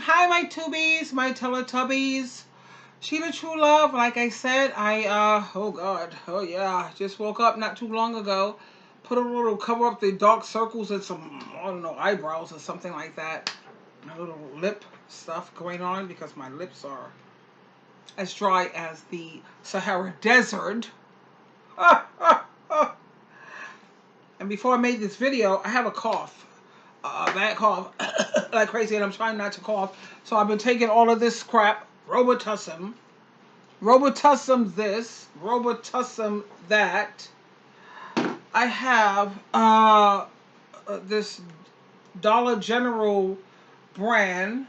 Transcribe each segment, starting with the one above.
Hi, my tubies, my Teletubbies. Sheila True Love, like I said, oh God, oh yeah, just woke up not too long ago. Put a little cover up the dark circles and some, I don't know, eyebrows or something like that. A little lip stuff going on because my lips are as dry as the Sahara Desert. And before I made this video, I have a cough. A bad cough, like crazy, and I'm trying not to cough. So I've been taking all of this crap, Robitussin this, Robitussin that. I have this Dollar General brand.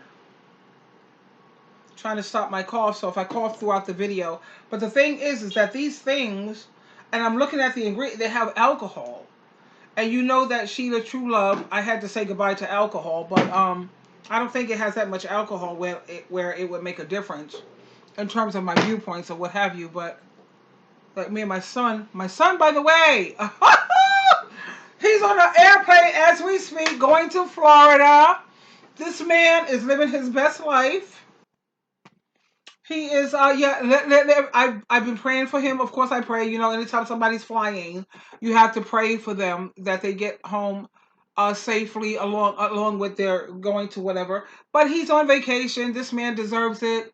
Trying to stop my cough, so if I cough throughout the video. But the thing is that these things, and I'm looking at the ingredient, they have alcohol. And you know that Sheila True Love, I had to say goodbye to alcohol, but I don't think it has that much alcohol where it would make a difference in terms of my viewpoints or what have you. But like me and my son, by the way, he's on an airplane as we speak, going to Florida. This man is living his best life. He is, I've been praying for him. Of course, I pray. You know, anytime somebody's flying, you have to pray for them that they get home safely along with their going to whatever. But he's on vacation. This man deserves it.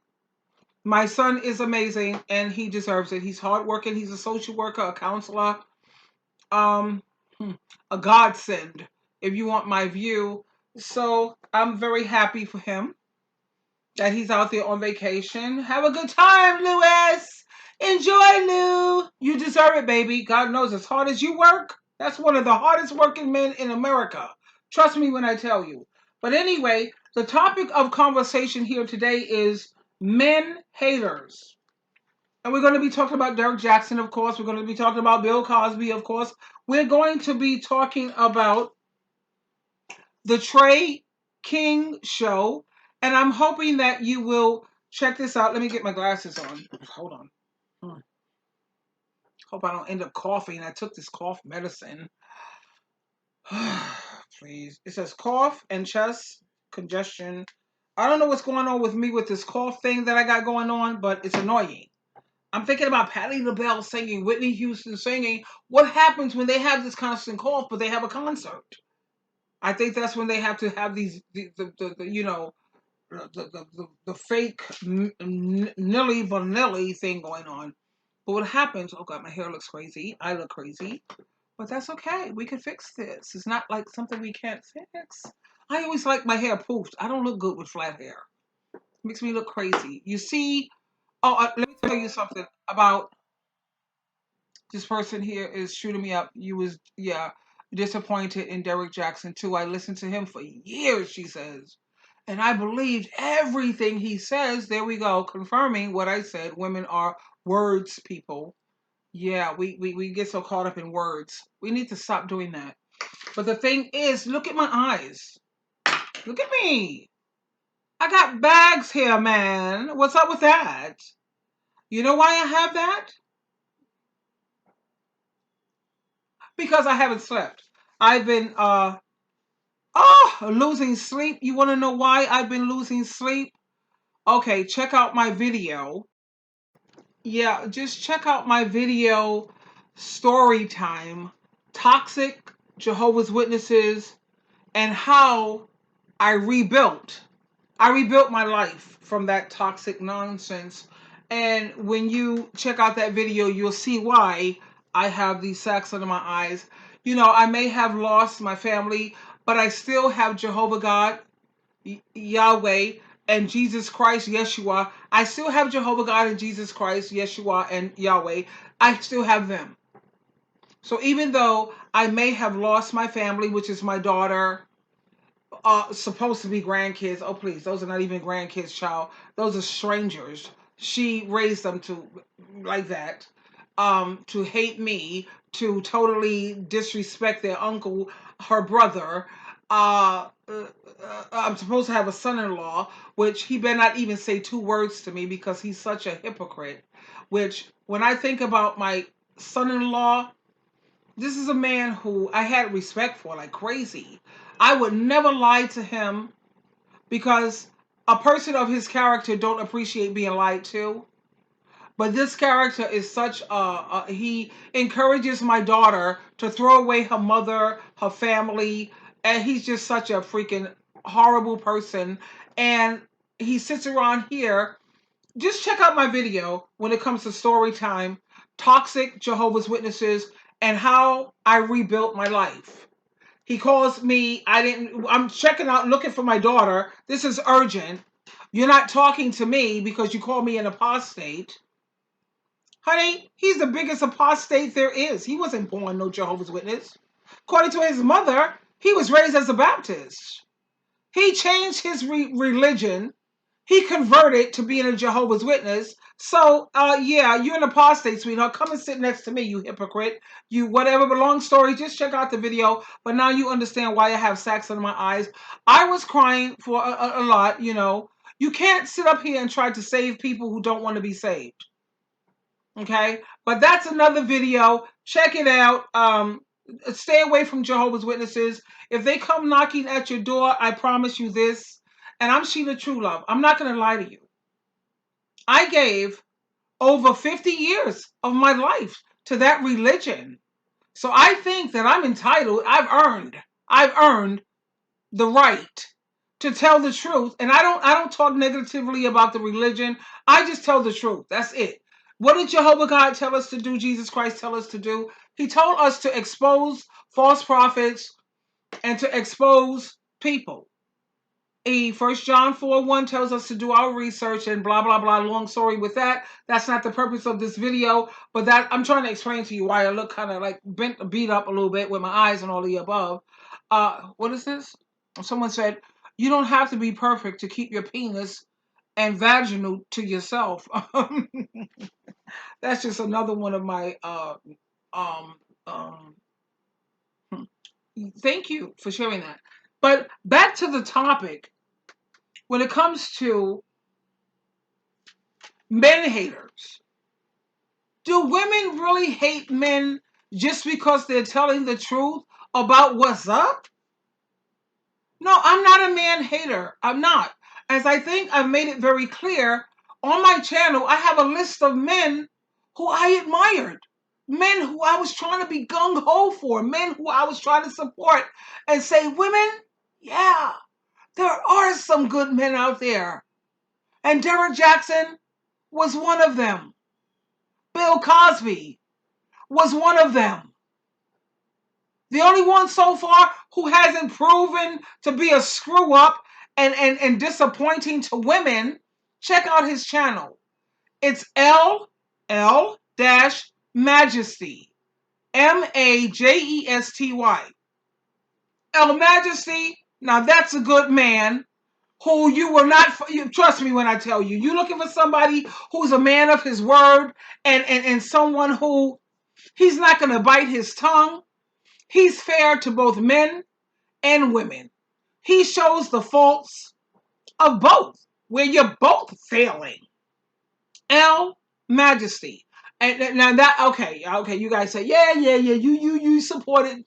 My son is amazing, and he deserves it. He's hardworking. He's a social worker, a counselor, um, a godsend, if you want my view. So I'm very happy for him that he's out there on vacation. Have a good time, Lewis. Enjoy, Lou. You deserve it, baby. God knows, as hard as you work, that's one of the hardest working men in America. Trust me when I tell you. But anyway, the topic of conversation here today is men haters. And we're going to be talking about Derek Jackson, of course. We're going to be talking about Bill Cosby, of course. We're going to be talking about the Trey King show. And I'm hoping that you will check this out. Let me get my glasses on. Hold on. Hope I don't end up coughing. I took this cough medicine. Please. It says cough and chest congestion. I don't know what's going on with me with this cough thing that I got going on, but it's annoying. I'm thinking about Patti LaBelle singing, Whitney Houston singing. What happens when they have this constant cough, but they have a concert? I think that's when they have to have these, you know, the fake Nilly Vanilli thing going on. But what happens? Oh God, my hair looks crazy. I look crazy. But that's okay. We can fix this. It's not like something we can't fix. I always like my hair poofed. I don't look good with flat hair. It makes me look crazy. You see, let me tell you something about this person here is shooting me up. You was, yeah, disappointed in Derek Jackson too. I listened to him for years, she says. And I believed everything he says. There we go, confirming what I said. Women are words people. Yeah, we get so caught up in words. We need to stop doing that. But the thing is, look at my eyes. Look at me. I got bags here, man. What's up with that? You know why I have that? Because I haven't slept. I've been losing sleep. You want to know why I've been losing sleep? Okay, check out my video. Yeah, just check out my video, Story Time, Toxic Jehovah's Witnesses, and how I rebuilt. I rebuilt my life from that toxic nonsense. And when you check out that video, you'll see why I have these sacks under my eyes. You know, I may have lost my family, but I still have Jehovah God, Yahweh, and Jesus Christ, Yeshua. I still have Jehovah God and Jesus Christ, Yeshua, and Yahweh. I still have them. So even though I may have lost my family, which is my daughter, supposed to be grandkids. Oh, please, those are not even grandkids, child. Those are strangers. She raised them to like that, to hate me, to totally disrespect their uncle, her brother. I'm supposed to have a son-in-law, which he better not even say two words to me because he's such a hypocrite. Which, when I think about my son-in-law, this is a man who I had respect for like crazy. I would never lie to him because a person of his character don't appreciate being lied to. But this character is such he encourages my daughter to throw away her mother, her family, and he's just such a freaking horrible person. And he sits around here. Just check out my video when it comes to story time, toxic Jehovah's Witnesses, and how I rebuilt my life. He calls me, I'm checking out, looking for my daughter. This is urgent. You're not talking to me because you call me an apostate. Honey, he's the biggest apostate there is. He wasn't born no Jehovah's Witness. According to his mother, he was raised as a Baptist. He changed his religion. He converted to being a Jehovah's Witness. So, yeah, you're an apostate, sweetheart. Come and sit next to me, you hypocrite. You whatever, but long story, just check out the video. But now you understand why I have sacks under my eyes. I was crying for a lot, you know. You can't sit up here and try to save people who don't want to be saved. Okay, but that's another video. Check it out. Stay away from Jehovah's Witnesses. If they come knocking at your door, I promise you this, and I'm Sheila True Love. I'm not going to lie to you. I gave over 50 years of my life to that religion. So I think that I'm entitled. I've earned the right to tell the truth. And I don't talk negatively about the religion. I just tell the truth. That's it. What did Jehovah God tell us to do? Jesus Christ tell us to do? He told us to expose false prophets and to expose people. 1 John 4:1 tells us to do our research and blah, blah, blah. Long story with that. That's not the purpose of this video, but that I'm trying to explain to you why I look kind of like beat up a little bit with my eyes and all the above. What is this? Someone said, you don't have to be perfect to keep your penis and vaginal to yourself. That's just another one of my, thank you for sharing that. But back to the topic. When it comes to men haters, do women really hate men just because they're telling the truth about what's up? No, I'm not a man hater. I'm not. As I think I've made it very clear, on my channel, I have a list of men who I admired. Men who I was trying to be gung-ho for. Men who I was trying to support and say, women, yeah, there are some good men out there. And Derek Jackson was one of them. Bill Cosby was one of them. The only one so far who hasn't proven to be a screw up and disappointing to women, check out his channel. It's LL-Majesty. Majesty. El Majesty, now that's a good man who you will not, trust me when I tell you, you're looking for somebody who's a man of his word and someone who, he's not going to bite his tongue. He's fair to both men and women. He shows the faults of both, where you're both failing. L Majesty. And now that, okay, you guys say, yeah, you supported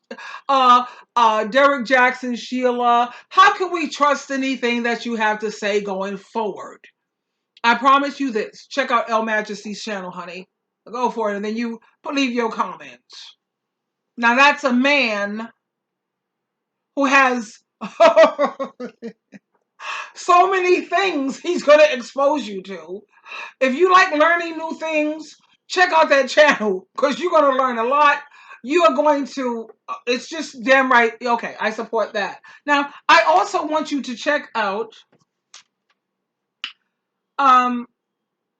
Derek Jackson, Sheila. How can we trust anything that you have to say going forward? I promise you this. Check out El Majesty's channel, honey. Go for it, and then you leave your comments. Now that's a man who has so many things he's going to expose you to. If you like learning new things, check out that channel because you're going to learn a lot. You are going to, it's just damn right. Okay, I support that. Now, I also want you to check out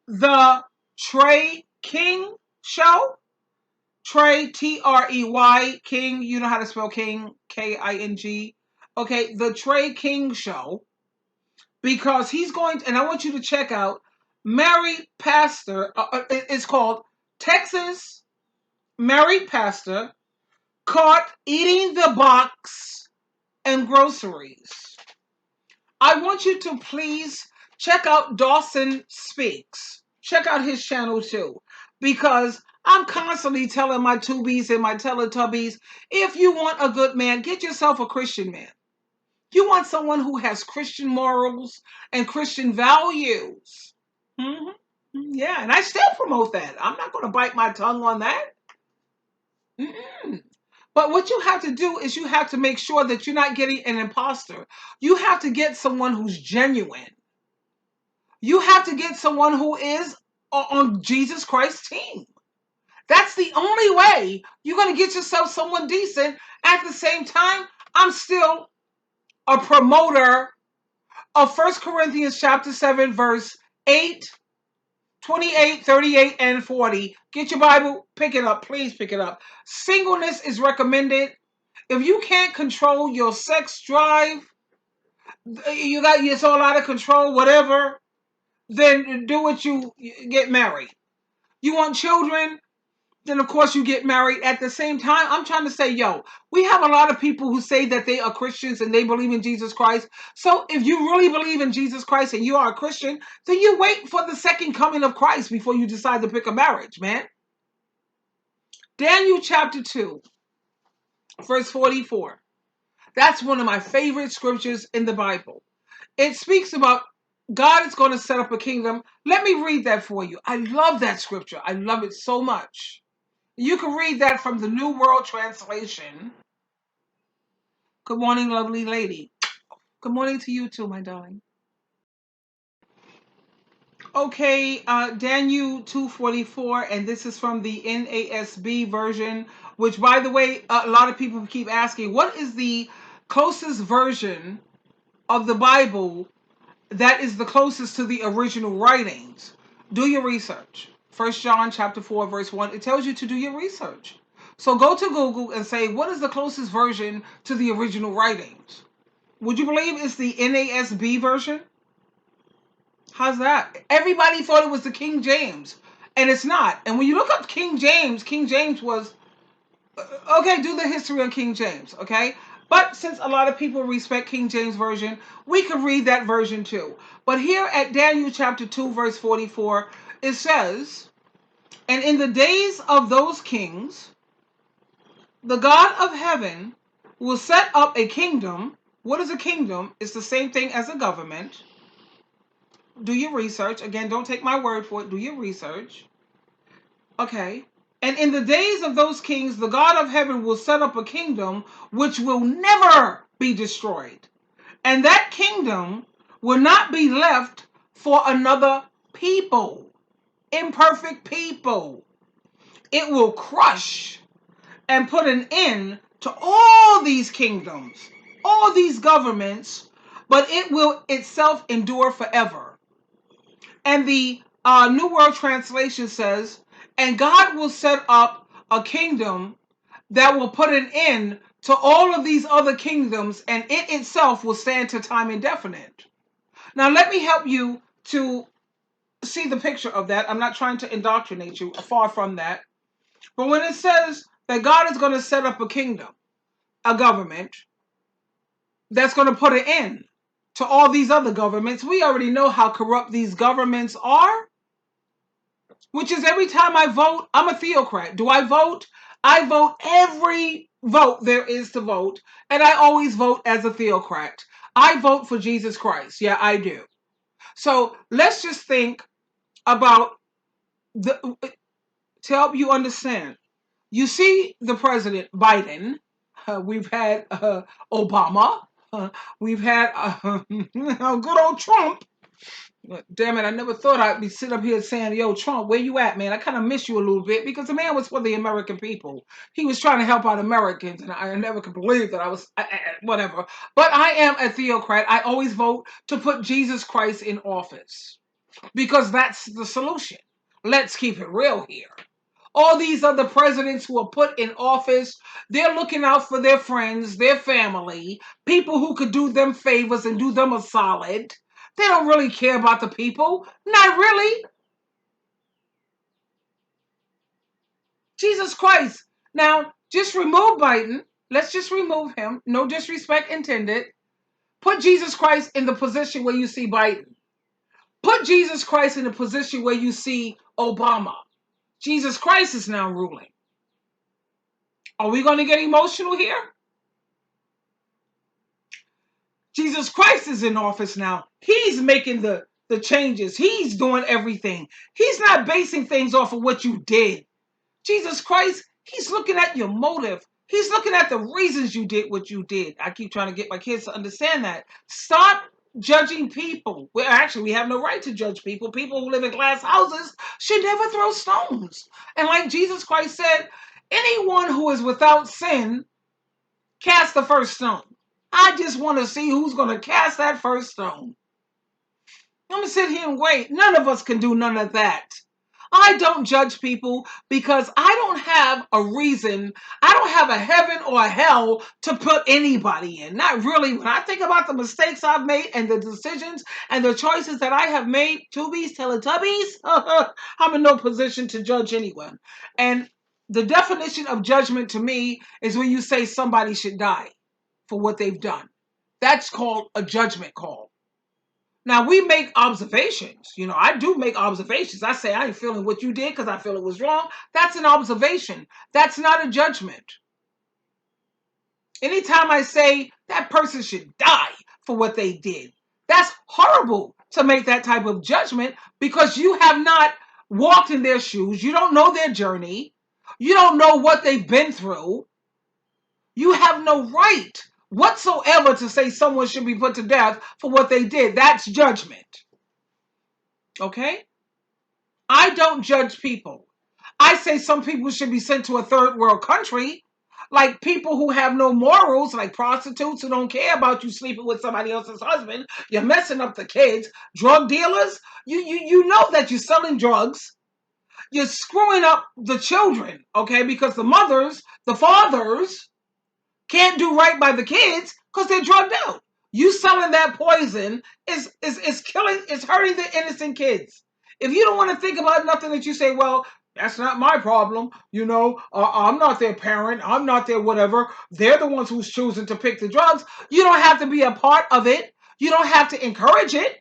the Trey King show. Trey, Trey, King. You know how to spell King, King. Okay, the Trey King show. Because he's going to, and I want you to check out Married Pastor. It's called Texas Married Pastor Caught Eating the Box and Groceries. I want you to please check out Dawson Speaks. Check out his channel too. Because I'm constantly telling my Tubies and my Teletubbies, if you want a good man, get yourself a Christian man. You want someone who has Christian morals and Christian values. Mm-hmm. Yeah, and I still promote that. I'm not going to bite my tongue on that. Mm-mm. But what you have to do is you have to make sure that you're not getting an imposter. You have to get someone who's genuine. You have to get someone who is on Jesus Christ's team. That's the only way you're going to get yourself someone decent. At the same time, I'm still a promoter of 1 Corinthians chapter 7, verse 8, 28, 38, and 40. Get your Bible, pick it up. Please pick it up. Singleness is recommended. If you can't control your sex drive, you're so out of control, whatever, then do what you get married. You want children? Then of course you get married. At the same time, I'm trying to say, yo, we have a lot of people who say that they are Christians and they believe in Jesus Christ. So if you really believe in Jesus Christ and you are a Christian, then you wait for the second coming of Christ before you decide to pick a marriage, man. Daniel chapter 2, verse 44. That's one of my favorite scriptures in the Bible. It speaks about God is going to set up a kingdom. Let me read that for you. I love that scripture. I love it so much. You can read that from the New World Translation. Good morning, lovely lady. Good morning to you too, my darling. Okay, Daniel 2:44, and this is from the NASB version, which, by the way, a lot of people keep asking, what is the closest version of the Bible that is the closest to the original writings? Do your research. 1 John chapter 4, verse 1, it tells you to do your research. So go to Google and say, what is the closest version to the original writings? Would you believe it's the NASB version? How's that? Everybody thought it was the King James, and it's not. And when you look up King James was, okay, do the history on King James, okay? But since a lot of people respect King James Version, we could read that version too. But here at Daniel chapter 2, verse 44, it says, and in the days of those kings, the God of heaven will set up a kingdom. What is a kingdom? It's the same thing as a government. Do your research. Again, don't take my word for it. Do your research. Okay. And in the days of those kings, the God of heaven will set up a kingdom which will never be destroyed. And that kingdom will not be left for another people, imperfect people. It will crush and put an end to all these kingdoms, all these governments, but it will itself endure forever. And the New World Translation says, and God will set up a kingdom that will put an end to all of these other kingdoms, and it itself will stand to time indefinite. Now, let me help you to see the picture of that. I'm not trying to indoctrinate you, far from that. But when it says that God is going to set up a kingdom, a government, that's going to put an end to all these other governments, we already know how corrupt these governments are. Which is every time I vote, I'm a theocrat. Do I vote? I vote every vote there is to vote, and I always vote as a theocrat. I vote for Jesus Christ. Yeah, I do. So let's just think about to help you understand. You see the president, Biden. We've had Obama. We've had good old Trump. Damn it, I never thought I'd be sitting up here saying, yo, Trump, where you at, man? I kind of miss you a little bit because the man was for the American people. He was trying to help out Americans, and I never could believe that I was, whatever. But I am a theocrat. I always vote to put Jesus Christ in office because that's the solution. Let's keep it real here. All these other presidents who are put in office, they're looking out for their friends, their family, people who could do them favors and do them a solid. They don't really care about the people. Not really. Jesus Christ. Now, just remove Biden. Let's just remove him. No disrespect intended. Put Jesus Christ in the position where you see Biden. Put Jesus Christ in the position where you see Obama. Jesus Christ is now ruling. Are we going to get emotional here? Jesus Christ is in office now. He's making the changes. He's doing everything. He's not basing things off of what you did. Jesus Christ, he's looking at your motive. He's looking at the reasons you did what you did. I keep trying to get my kids to understand that. Stop judging people. Well, actually, we have no right to judge people. People who live in glass houses should never throw stones. And like Jesus Christ said, anyone who is without sin, cast the first stone. I just want to see who's going to cast that first stone. I'm going to sit here and wait. None of us can do none of that. I don't judge people because I don't have a reason. I don't have a heaven or a hell to put anybody in. Not really. When I think about the mistakes I've made and the decisions and the choices that I have made, Tubies, Teletubbies, I'm in no position to judge anyone. And the definition of judgment to me is when you say somebody should die for what they've done. That's called a judgment call. Now, we make observations. You know, I do make observations. I say, I ain't feeling what you did because I feel it was wrong. That's an observation. That's not a judgment. Anytime I say that person should die for what they did, that's horrible to make that type of judgment because you have not walked in their shoes. You don't know their journey. You don't know what they've been through. You have no right whatsoever to say someone should be put to death for what they did. That's judgment. Okay? I don't judge people. I say some people should be sent to a third world country, like people who have no morals, like prostitutes who don't care about you sleeping with somebody else's husband. You're messing up the kids. Drug dealers, you know that you're selling drugs. You're screwing up the children, okay? Because the mothers, the fathers can't do right by the kids because they're drugged out. You selling that poison is killing, is hurting the innocent kids. If you don't want to think about nothing that you say, well, that's not my problem, you know, I'm not their parent, I'm not their whatever, they're the ones who's choosing to pick the drugs. You don't have to be a part of it. You don't have to encourage it.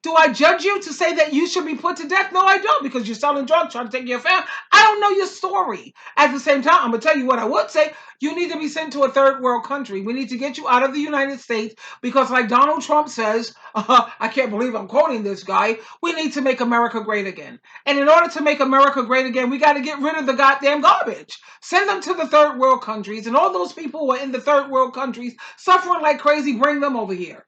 Do I judge you to say that you should be put to death? No, I don't, because you're selling drugs, trying to take your family. I don't know your story. At the same time, I'm going to tell you what I would say. You need to be sent to a third world country. We need to get you out of the United States because like Donald Trump says, I can't believe I'm quoting this guy, we need to make America great again. And in order to make America great again, we got to get rid of the goddamn garbage. Send them to the third world countries, and all those people who are in the third world countries suffering like crazy, bring them over here.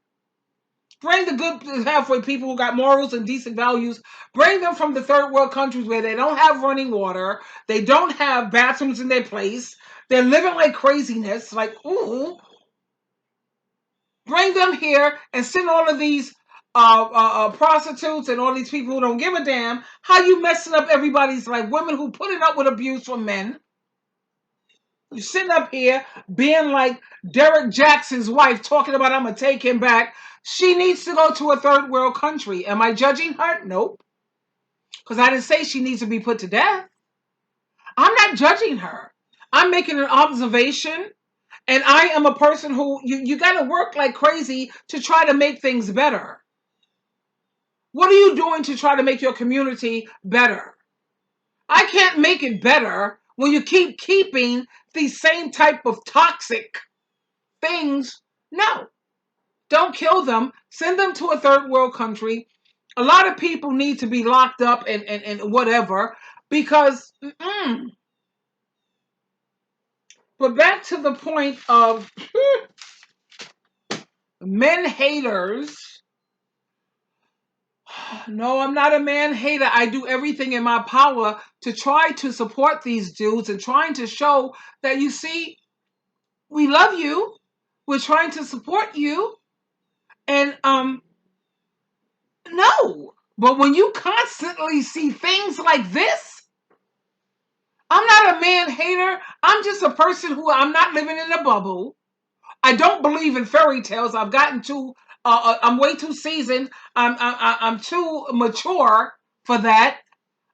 Bring the good halfway people who got morals and decent values. Bring them from the third world countries where they don't have running water. They don't have bathrooms in their place. They're living like craziness. Like, ooh. Bring them here and send all of these prostitutes and all these people who don't give a damn. How you messing up everybody's life? Women who putting up with abuse from men. You're sitting up here being like Derek Jackson's wife talking about I'm going to take him back. She needs to go to a third world country. Am I judging her? Nope. Because I didn't say she needs to be put to death. I'm not judging her. I'm making an observation. And I am a person who, you got to work like crazy to try to make things better. What are you doing to try to make your community better? I can't make it better when you keep keeping these same type of toxic things. No. Don't kill them. Send them to a third world country. A lot of people need to be locked up and whatever because, but back to the point of men haters. No, I'm not a man hater. I do everything in my power to try to support these dudes and trying to show that, you see, we love you. We're trying to support you. And, no. But when you constantly see things like this, I'm not a man hater. I'm just a person who, I'm not living in a bubble. I don't believe in fairy tales. I've gotten too, I'm way too seasoned. I'm too mature for that.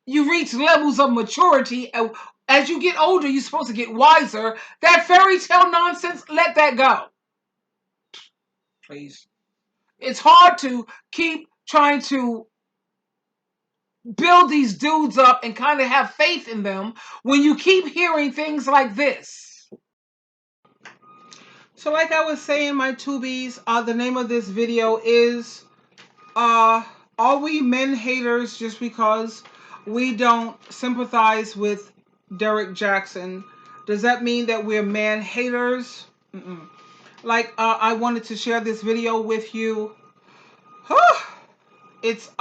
You reach levels of maturity. As you get older, you're supposed to get wiser. That fairy tale nonsense, let that go. Please. It's hard to keep trying to build these dudes up and kind of have faith in them when you keep hearing things like this. So like I was saying, my tubies, the name of this video is, are we men haters just because we don't sympathize with Derek Jackson? Does that mean that we're man haters? Mm-mm. Like, I wanted to share this video with you. It's,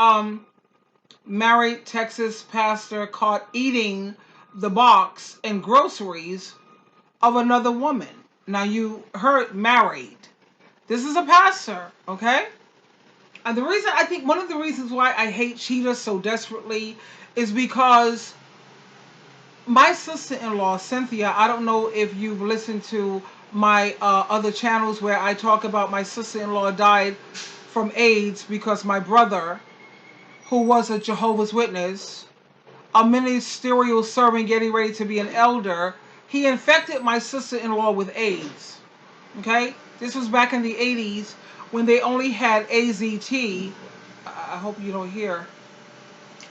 married Texas pastor caught eating the box and groceries of another woman. Now, you heard married. This is a pastor, okay? And the reason, I think one of the reasons why I hate cheaters so desperately is because my sister-in-law, Cynthia, I don't know if you've listened to my other channels where I talk about my sister-in-law died from AIDS because my brother, who was a Jehovah's Witness, a ministerial servant getting ready to be an elder, he infected my sister-in-law with AIDS. Okay? This was back in the 80s when they only had AZT. I hope you don't hear.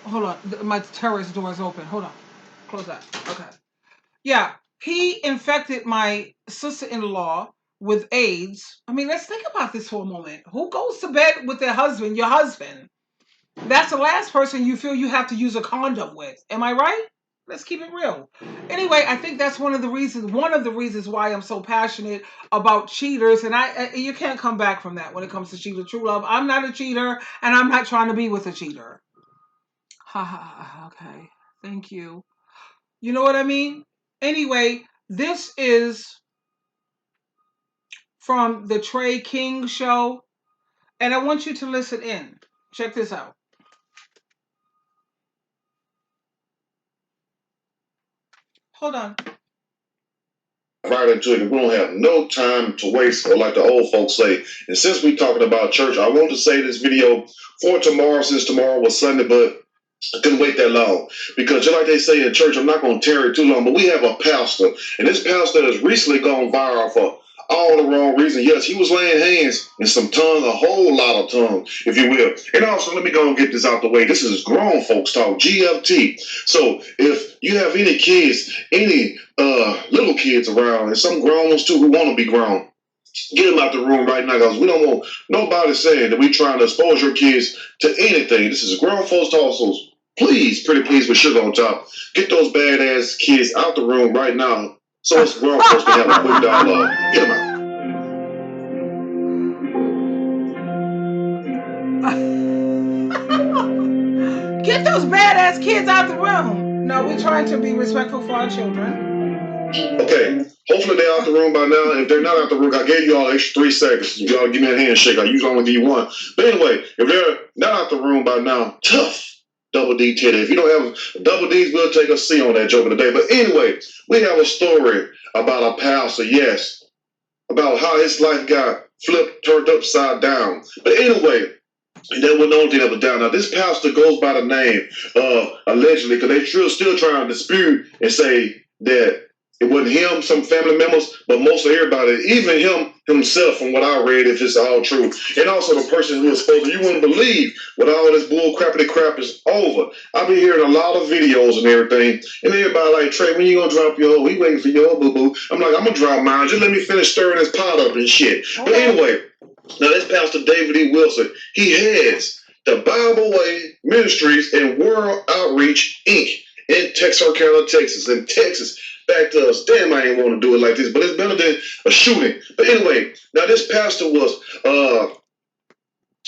Hold on. My terrace door is open. Hold on. Close that. Okay. Yeah. He infected my sister-in-law with AIDS. I mean, let's think about this for a moment. Who goes to bed with their husband? Your husband. That's the last person you feel you have to use a condom with. Am I right? Let's keep it real. Anyway, I think that's one of the reasons why I'm so passionate about cheaters. And you can't come back from that when it comes to cheater true love. I'm not a cheater, and I'm not trying to be with a cheater. Ha ha. Okay. Thank you. You know what I mean? Anyway, this is from the Trey King show, and I want you to listen in. Check this out. Hold on. Right into it. We don't have no time to waste, or like the old folks say. And since we're talking about church, I want to say this video for tomorrow, since tomorrow was Sunday, but I couldn't wait that long because just like they say in church, I'm not going to tarry too long, but we have a pastor, and this pastor has recently gone viral for all the wrong reasons. Yes, he was laying hands and some tongue, a whole lot of tongue, if you will. And also, let me go and get this out the way. This is grown folks talk, GFT. So if you have any kids, any little kids around, and some grown ones too who want to be grown, get them out the room right now because we don't want nobody saying that we trying to expose your kids to anything. This is grown folks talk, so please, pretty please, with sugar on top, get those badass kids out the room right now so us grown folks can have a quick dialogue. Get them out. Get those badass kids out the room. No, we're trying to be respectful for our children. Okay. Hopefully they're out the room by now. If they're not out the room, I gave you all extra 3 seconds. Y'all give me a handshake. I usually only give you one. But anyway, if they're not out the room by now, tough. Double D Teddy. If you don't have double D's, we'll take a C on that joke of the day. But anyway, we have a story about a pastor, yes, about how his life got flipped, turned upside down. But anyway, that was the only thing that was down. Now, this pastor goes by the name of, allegedly, because they still trying to dispute and say that it wasn't him, some family members, but most of everybody, even him himself, from what I read, if it's all true. And also the person who was supposed to, you wouldn't believe when all this bull crappity crap is over. I've been hearing a lot of videos and everything, and everybody like, Trey, when you gonna drop your, we waiting for your boo-boo. I'm like, I'm gonna drop mine. Just let me finish stirring this pot up and shit. Okay. But anyway, now this Pastor David E. Wilson, he heads the Bible Way Ministries and World Outreach, Inc. in Texarkana, Texas. In Texas, back to us. Damn, I ain't want to do it like this, but it's better than a shooting. But anyway, now this pastor was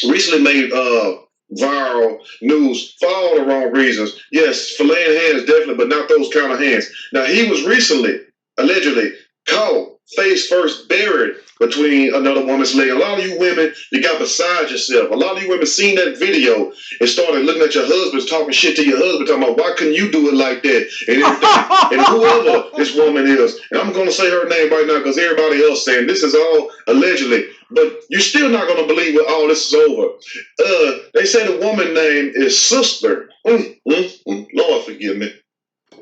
recently made viral news for all the wrong reasons. Yes, for laying hands, definitely, but not those kind of hands. Now, he was recently, allegedly, caught face first buried between another woman's leg. A lot of you women, you got beside yourself. A lot of you women seen that video and started looking at your husbands, talking shit to your husband, talking about, why couldn't you do it like that? And everything. And whoever this woman is, and I'm going to say her name right now because everybody else saying this is all allegedly, but you're still not going to believe when all this is over. They say the woman name is Sister, Lord forgive me,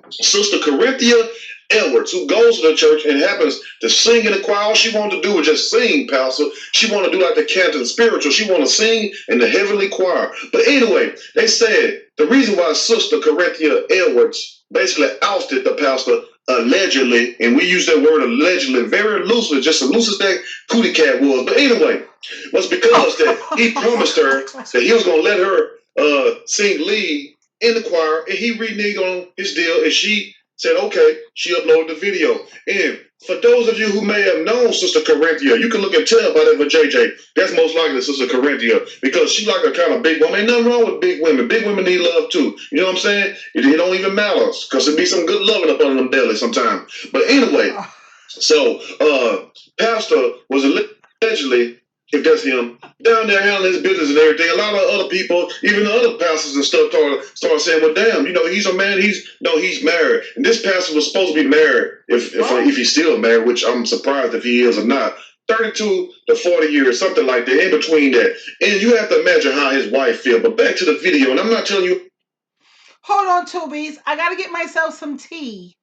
Sister Corinthia Edwards, who goes to the church and happens to sing in the choir. All she wanted to do was just sing, Pastor. She wanted to do like the Canton Spiritual. She wanted to sing in the heavenly choir. But anyway, they said the reason why Sister Corinthia Edwards basically ousted the pastor allegedly, and we use that word allegedly very loosely, just as loose as that cootie cat was. But anyway, was because that he promised her that he was going to let her sing lead in the choir, and he reneged on his deal, and she said, okay, she uploaded the video. And for those of you who may have known Sister Corinthia, you can look and tell by that for JJ. That's most likely Sister Corinthia because she like a kind of big woman. Ain't nothing wrong with big women. Big women need love too. You know what I'm saying? It don't even matter because there be some good loving up under them belly sometimes. But anyway, so Pastor was allegedly, if that's him, down there handling his business and everything. A lot of other people, even the other pastors and stuff, started saying, "Well, damn, he's a man. He's married, and this pastor was supposed to be married. If he's still married, which I'm surprised if he is or not." 32 to 40 years, something like that, in between that. And you have to imagine how his wife feel. But back to the video, and I'm not telling you. Hold on, Tubies. I got to get myself some tea.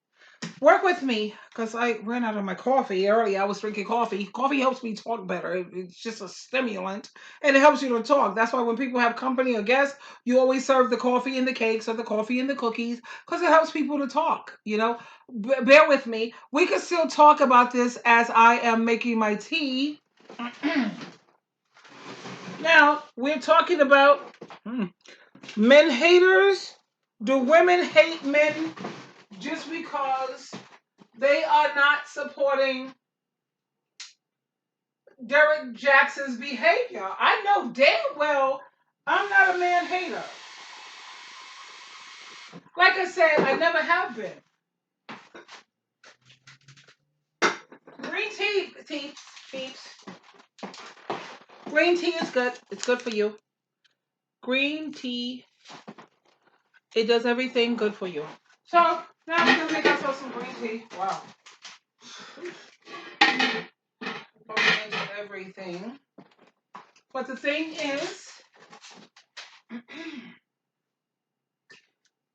Work with me, because I ran out of my coffee earlier. I was drinking coffee. Coffee helps me talk better. It's just a stimulant, and it helps you to talk. That's why when people have company or guests, you always serve the coffee and the cakes or the coffee and the cookies, because it helps people to talk, Bear with me. We can still talk about this as I am making my tea. Now, we're talking about men haters. Do women hate men just because they are not supporting Derek Jackson's behavior? I know damn well I'm not a man hater. Like I said, I never have been. Green tea, peeps. Green tea is good. It's good for you. Green tea, it does everything good for you. So, now we're going to make ourselves some green tea. Wow. Going into everything. But the thing is,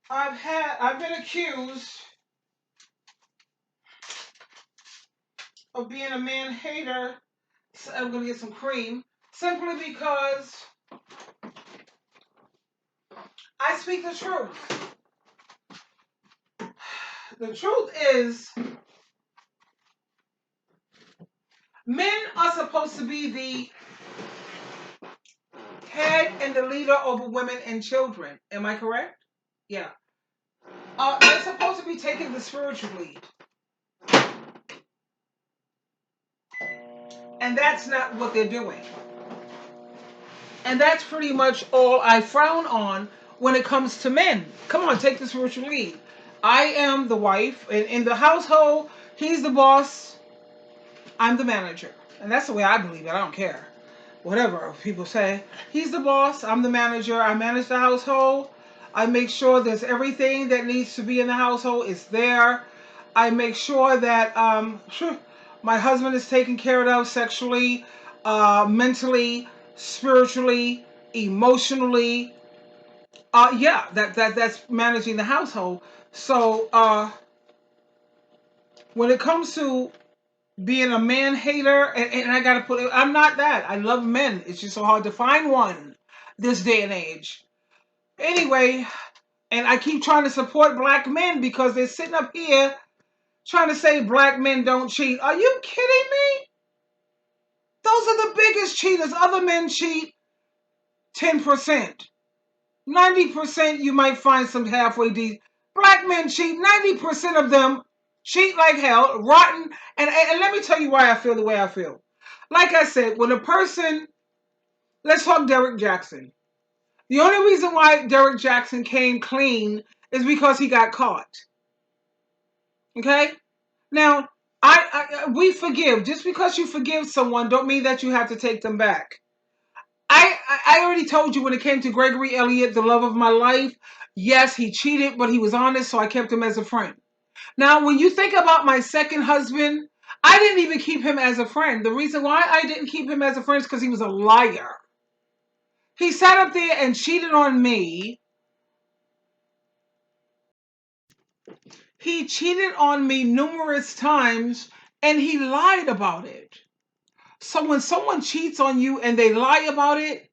I've been accused of being a man hater. So I'm gonna get some cream simply because I speak the truth. The truth is, men are supposed to be the head and the leader over women and children. Am I correct? Yeah. They're supposed to be taking the spiritual lead. And that's not what they're doing. And that's pretty much all I frown on when it comes to men. Come on, take the spiritual lead. I am the wife. In the household, he's the boss. I'm the manager. And that's the way I believe it. I don't care. Whatever people say. He's the boss. I'm the manager. I manage the household. I make sure there's everything that needs to be in the household is there. I make sure that my husband is taken care of sexually, mentally, spiritually, emotionally. That's managing the household. So when it comes to being a man hater, and I gotta put it, I'm not that. I love men. It's just so hard to find one this day and age. Anyway, and I keep trying to support black men because they're sitting up here trying to say black men don't cheat. Are you kidding me? Those are the biggest cheaters. Other men cheat 10%. 90% you might find some halfway decent. Black men cheat. 90% of them cheat like hell, rotten. And let me tell you why I feel the way I feel. Like I said, when a person, let's talk Derek Jackson. The only reason why Derek Jackson came clean is because he got caught. Okay? Now, we forgive. Just because you forgive someone don't mean that you have to take them back. I already told you when it came to Gregory Elliott, the love of my life, yes, he cheated, but he was honest, so I kept him as a friend. Now, when you think about my second husband, I didn't even keep him as a friend. The reason why I didn't keep him as a friend is because he was a liar. He sat up there and cheated on me. He cheated on me numerous times, and he lied about it. So when someone cheats on you and they lie about it,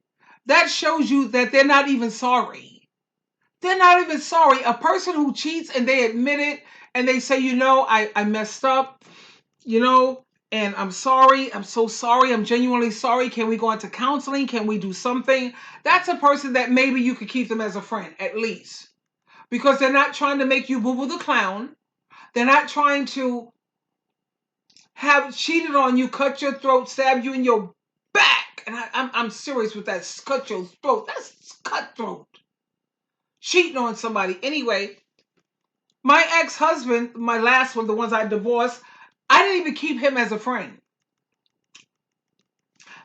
that shows you that they're not even sorry. They're not even sorry. A person who cheats and they admit it and they say, you know, I messed up, you know, and I'm sorry. I'm so sorry. I'm genuinely sorry. Can we go into counseling? Can we do something? That's a person that maybe you could keep them as a friend, at least. Because they're not trying to make you Boo-Boo the Clown. They're not trying to have cheated on you, cut your throat, stab you in your back. And I'm serious with that. Cut your throat. That's cutthroat. Cheating on somebody. Anyway, my ex-husband, my last one, the ones I divorced, I didn't even keep him as a friend.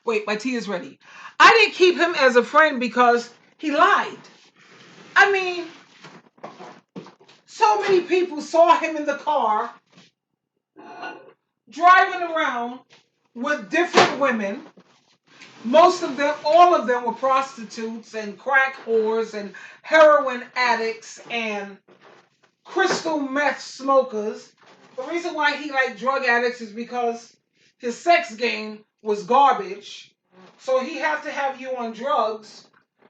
Wait, my tea is ready. I didn't keep him as a friend because he lied. I mean, so many people saw him in the car driving around with different women. Most of them, all of them were prostitutes and crack whores and heroin addicts and crystal meth smokers. The reason why he liked drug addicts is because his sex game was garbage. So he has to have you on drugs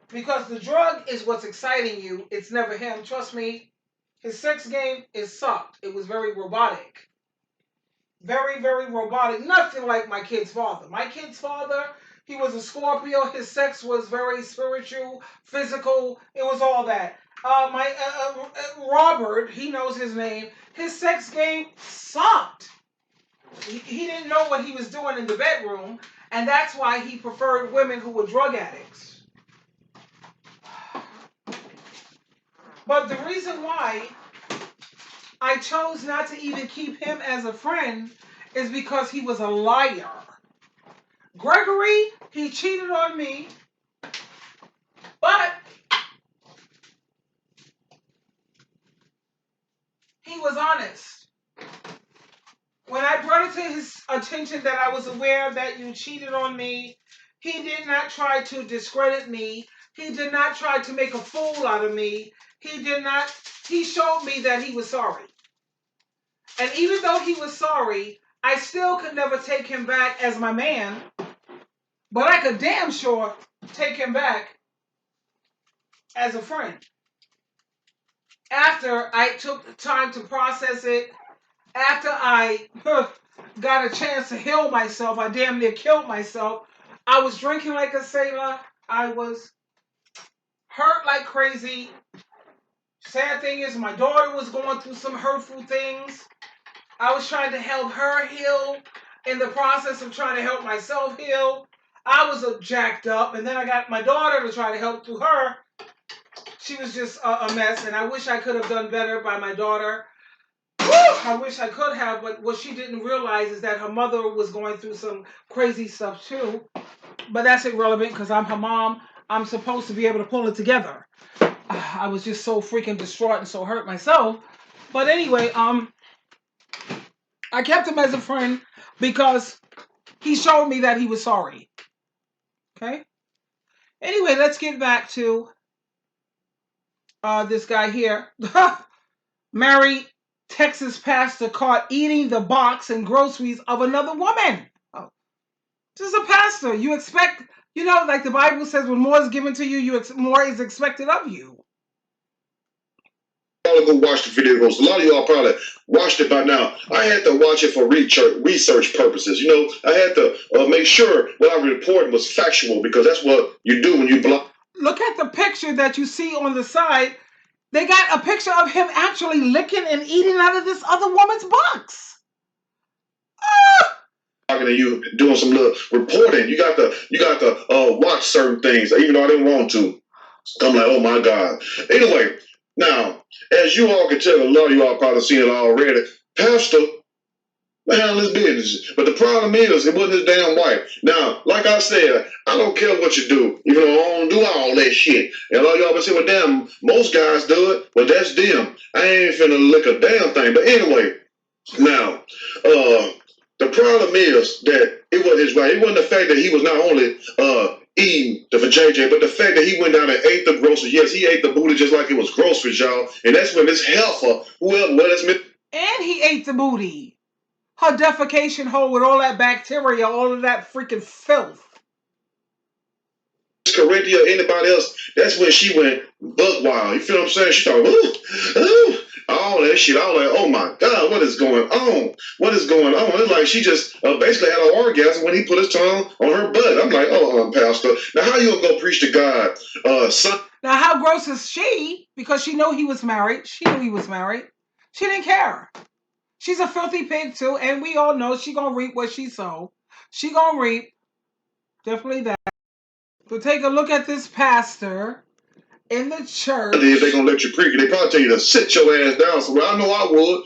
because the drug is what's exciting you. It's never him. Trust me, his sex game is sucked. It was very robotic. Very, very robotic. Nothing like my kid's father. My kid's father, he was a Scorpio. His sex was very spiritual, physical. It was all that. Robert, he knows his name. His sex game sucked. He didn't know what he was doing in the bedroom, and that's why he preferred women who were drug addicts. But the reason why I chose not to even keep him as a friend is because he was a liar. Gregory, he cheated on me, but he was honest. When I brought it to his attention that I was aware that you cheated on me, he did not try to discredit me. He did not try to make a fool out of me. He showed me that he was sorry. And even though he was sorry, I still could never take him back as my man, but I could damn sure take him back as a friend. After I took time to process it, after I got a chance to heal myself, I damn near killed myself. I was drinking like a sailor. I was hurt like crazy. Sad thing is, my daughter was going through some hurtful things. I was trying to help her heal in the process of trying to help myself heal. I was jacked up, and then I got my daughter to try to help through her. She was just a mess, and I wish I could have done better by my daughter. I wish I could have, but what she didn't realize is that her mother was going through some crazy stuff too. But that's irrelevant because I'm her mom. I'm supposed to be able to pull it together. I was just so freaking distraught and so hurt myself. But anyway, I kept him as a friend because he showed me that he was sorry. Okay? Anyway, let's get back to this guy here. Married Texas pastor caught eating the box and groceries of another woman. Oh, this is a pastor. You expect, you know, like the Bible says, when more is given to you, more is expected of you. Y'all go watch the video. A lot of y'all probably watched it by now. I had to watch it for research purposes. You know, I had to make sure what I reported was factual because that's what you do when you block. Look at the picture that you see on the side. They got a picture of him actually licking and eating out of this other woman's box. And you doing some little reporting. You got to watch certain things, even though I didn't want to. I'm like, oh my God. Anyway, now, as you all can tell, a lot of you all probably seen it already. Pastor, man, his business. But the problem is, it wasn't his damn wife. Now, like I said, I don't care what you do, even though I don't do all that shit. And a lot of y'all been saying, well, damn, most guys do it. Well, that's them. I ain't finna lick a damn thing. But anyway, now, the problem is that it wasn't his wife. It wasn't the fact that he was not only eating the vajayjay, but the fact that he went down and ate the groceries. Yes, he ate the booty just like it was groceries, y'all. And that's when this heifer, whoever, well, that's me. And he ate the booty. Her defecation hole with all that bacteria, all of that freaking filth. Corinthia or anybody else, that's when she went buck wild. You feel what I'm saying? She thought, ooh, all that shit. I was like, oh my God, what is going on? What is going on? It's like she just basically had an orgasm when he put his tongue on her butt. I'm like, Pastor. Now, how you gonna go preach to God? Son? Now, how gross is she? Because she knew he was married. She knew he was married. She didn't care. She's a filthy pig too, and we all know she gonna reap what she sow. She gonna reap. Definitely that. But take a look at this pastor in the church. If they're gonna let you preach, they probably tell you to sit your ass down. So I know I would.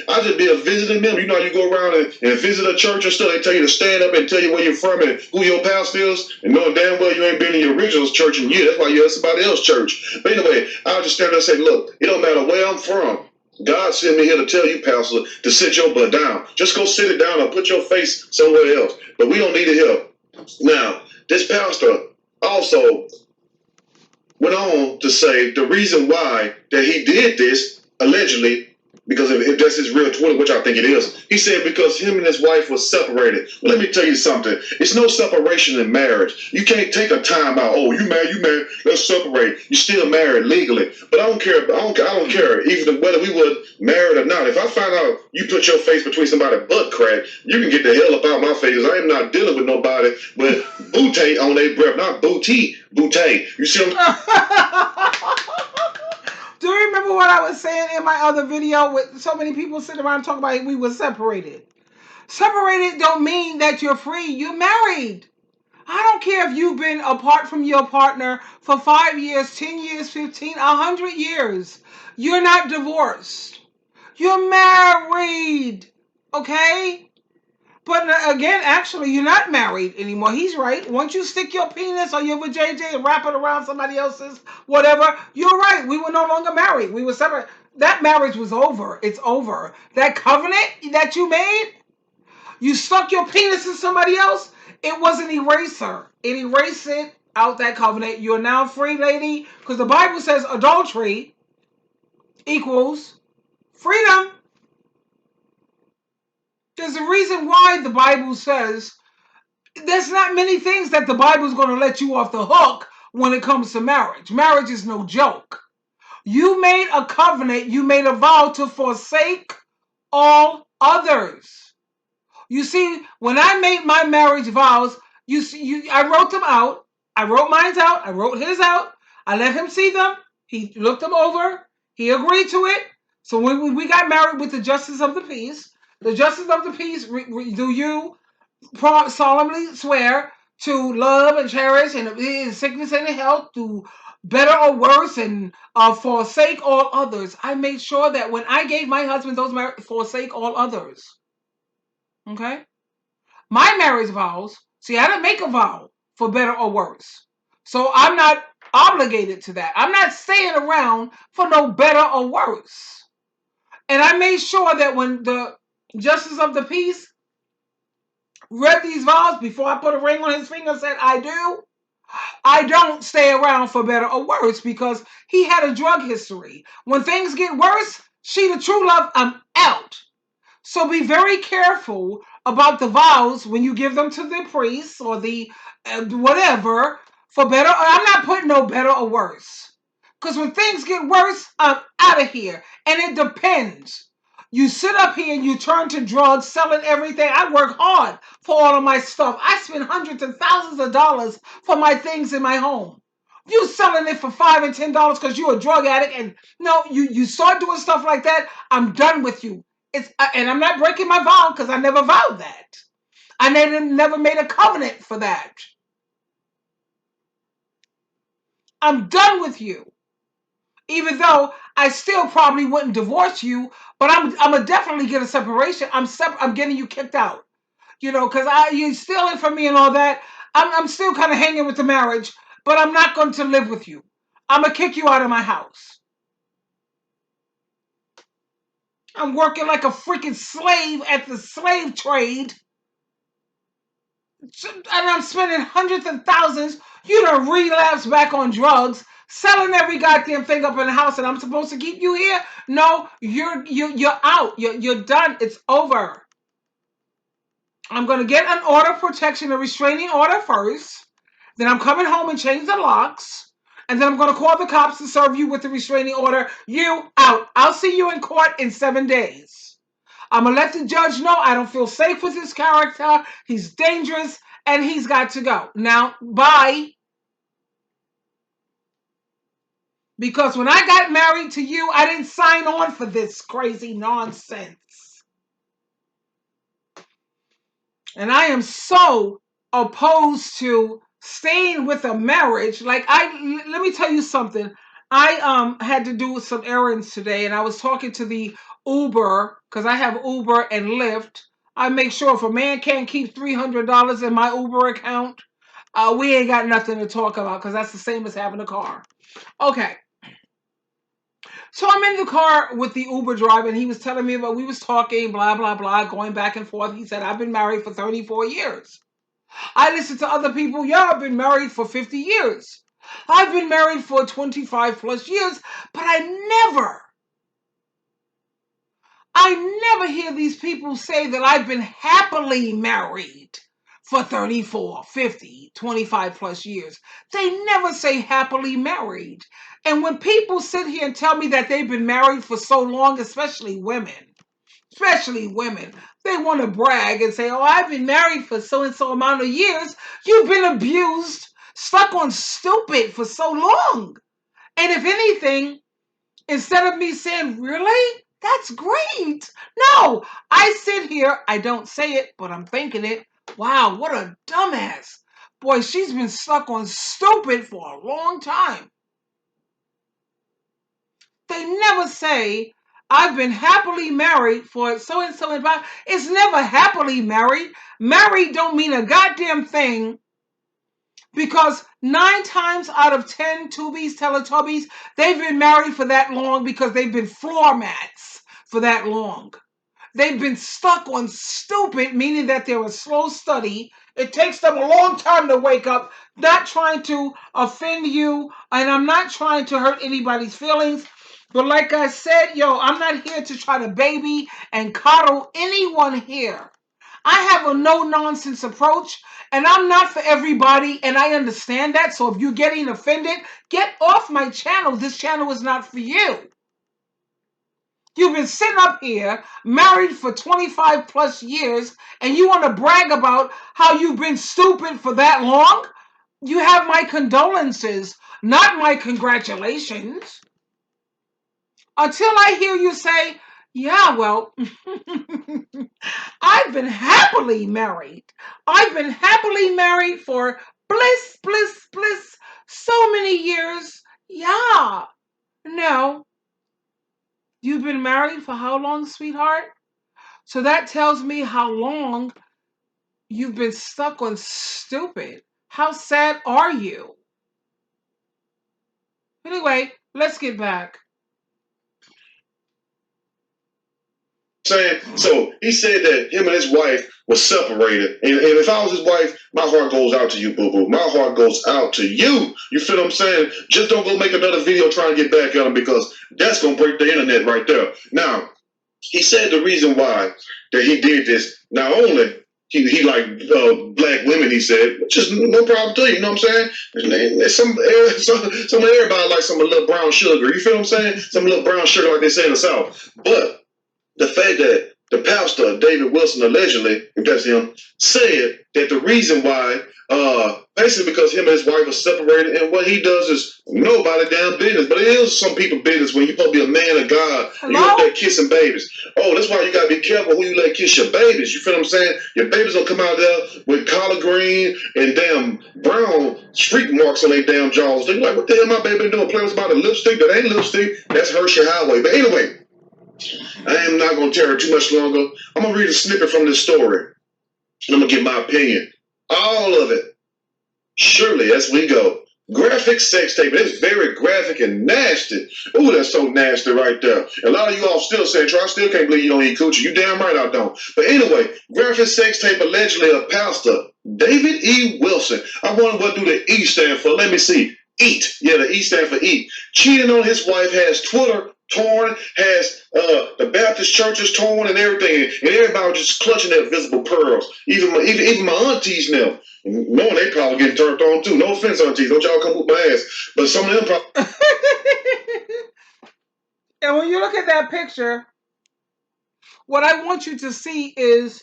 I just be a visiting member. You know, you go around and visit a church or stuff. They tell you to stand up and tell you where you're from and who your pastor is, and knowing damn well you ain't been in your original church in years. That's why you're at somebody else's church. But anyway, I'll just stand there and say, look, it don't matter where I'm from. God sent me here to tell you, Pastor, to sit your butt down. Just go sit it down or put your face somewhere else. But we don't need it here. Now, this pastor also went on to say the reason why that he did this, allegedly, because if that's his real Twitter, which I think it is, he said because him and his wife were separated. Well, let me tell you something. It's no separation in marriage. You can't take a time out. Oh, you married, let's separate. You're still married legally. But I don't care. I don't care even whether we were married or not. If I find out you put your face between somebody's butt crack, you can get the hell up out my face. I am not dealing with nobody with booty on their breath. Not booty. You see what I'm Do you remember what I was saying in my other video with so many people sitting around talking about we were separated? Separated don't mean that you're free. You're married. I don't care if you've been apart from your partner for 5 years, 10 years, 15, 100 years. You're not divorced. You're married. Okay? But again, actually, you're not married anymore. He's right. Once you stick your penis or your vajayjay and wrap it around somebody else's, whatever, you're right. We were no longer married. We were separate. That marriage was over. It's over. That covenant that you made, you stuck your penis in somebody else, it was an eraser. It erased it out that covenant. You're now free, lady, because the Bible says adultery equals freedom. There's a reason why the Bible says there's not many things that the Bible's going to let you off the hook when it comes to marriage. Marriage is no joke. You made a covenant, you made a vow to forsake all others. You see, when I made my marriage vows, I wrote them out. I wrote mine out. I wrote his out. I let him see them. He looked them over. He agreed to it. So when we got married with the justice of the peace, do you solemnly swear to love and cherish and in sickness and in health, to better or worse, and forsake all others. I made sure that when I gave my husband those forsake all others. Okay? My marriage vows, see, I didn't make a vow for better or worse. So I'm not obligated to that. I'm not staying around for no better or worse. And I made sure that when the justice of the peace read these vows before I put a ring on his finger and said, I don't stay around for better or worse, because he had a drug history. When things get worse, she the true love, I'm out. So be very careful about the vows when you give them to the priest or the whatever for better. I'm not putting no better or worse. Because when things get worse, I'm out of here. And it depends. You sit up here and you turn to drugs, selling everything. I work hard for all of my stuff. I spend hundreds and thousands of dollars for my things in my home. You selling it for $5 and $10 because you're a drug addict, and no, you start doing stuff like that, I'm done with you. And I'm not breaking my vow because I never vowed that. I never made a covenant for that. I'm done with you. Even though I still probably wouldn't divorce you, but I'm gonna definitely get a separation. I'm getting you kicked out. You know, because you stealing from me and all that. I'm still kind of hanging with the marriage, but I'm not going to live with you. I'm gonna kick you out of my house. I'm working like a freaking slave at the slave trade. And I'm spending hundreds and thousands. You done relapse back on drugs, selling every goddamn thing up in the house, and I'm supposed to keep you here? No, you're out. You're done. It's over. I'm gonna get an order of protection, a restraining order first. Then I'm coming home and change the locks. And then I'm going to call the cops to serve you with the restraining order. You out. I'll see you in court in 7 days. I'm going to let the judge know I don't feel safe with his character. He's dangerous and he's got to go. Now, bye. Because when I got married to you, I didn't sign on for this crazy nonsense. And I am so opposed to staying with a marriage. Like, let me tell you something. I had to do some errands today, and I was talking to the Uber, because I have Uber and Lyft. I make sure if a man can't keep $300 in my Uber account, we ain't got nothing to talk about, because that's the same as having a car. Okay. So I'm in the car with the Uber driver, and he was telling me about, we was talking, blah, blah, blah, going back and forth. He said, I've been married for 34 years. I listen to other people, yeah, I've been married for 50 years. I've been married for 25 plus years, but I never hear these people say that I've been happily married for 34, 50, 25 plus years. They never say happily married. And when people sit here and tell me that they've been married for so long, especially women, they want to brag and say, oh, I've been married for so-and-so amount of years. You've been abused, stuck on stupid for so long. And if anything, instead of me saying, really? That's great. No, I sit here, I don't say it, but I'm thinking it. Wow, what a dumbass. Boy, she's been stuck on stupid for a long time. They never say, I've been happily married for so-and-so. It's never happily married. Married don't mean a goddamn thing, because 9 times out of 10 Tubies, Teletubbies, they've been married for that long because they've been floor mats for that long. They've been stuck on stupid, meaning that they're a slow study. It takes them a long time to wake up, not trying to offend you, and I'm not trying to hurt anybody's feelings. But like I said, I'm not here to try to baby and coddle anyone here. I have a no-nonsense approach, and I'm not for everybody, and I understand that. So if you're getting offended, get off my channel. This channel is not for you. You've been sitting up here, married for 25 plus years, and you want to brag about how you've been stupid for that long? You have my condolences, not my congratulations. Until I hear you say, yeah, well, I've been happily married. I've been happily married for bliss, bliss, bliss, so many years. Yeah. No. You've been married for how long, sweetheart? So that tells me how long you've been stuck on stupid. How sad are you? Anyway, let's get back. Saying, so he said that him and his wife were separated, and if I was his wife, my heart goes out to you, boo boo. My heart goes out to you. You feel what I'm saying? Just don't go make another video trying to get back at him, because that's gonna break the internet right there. Now, he said the reason why that he did this, not only he like black women, he said, which is no problem to you, you know what I'm saying? Some everybody like some little brown sugar, you feel what I'm saying? Some little brown sugar, like they say in the South. But the fact that the pastor, David Wilson, allegedly, if that's him, said that the reason why, basically because him and his wife are separated, and what he does is nobody damn business. But it is some people business when you're supposed to be a man of God and you're up there kissing babies. Oh, that's why you got to be careful who you let kiss your babies. You feel what I'm saying? Your babies don't come out there with collard green and damn brown streak marks on their damn jaws. They're like, what the hell my baby doing? Playing about a lipstick? That ain't lipstick. That's Hershey Highway. But anyway, I am not going to tear it too much longer. I'm going to read a snippet from this story, and I'm going to give my opinion. All of it. Surely, as we go. Graphic sex tape. It's very graphic and nasty. Ooh, that's so nasty right there. A lot of you all still saying, Troy, I still can't believe you don't eat coochie. You damn right I don't. But anyway, graphic sex tape allegedly of Pastor David E. Wilson. I wonder what do the E stand for. Let me see. Eat. Yeah, the E stand for eat. Cheating on his wife has Twitter torn, has the Baptist churches torn and everything, and everybody was just clutching their visible pearls. Even my aunties now. Knowing they probably getting turned on too. No offense, aunties, don't y'all come whoop my ass. But some of them probably. And when you look at that picture, what I want you to see is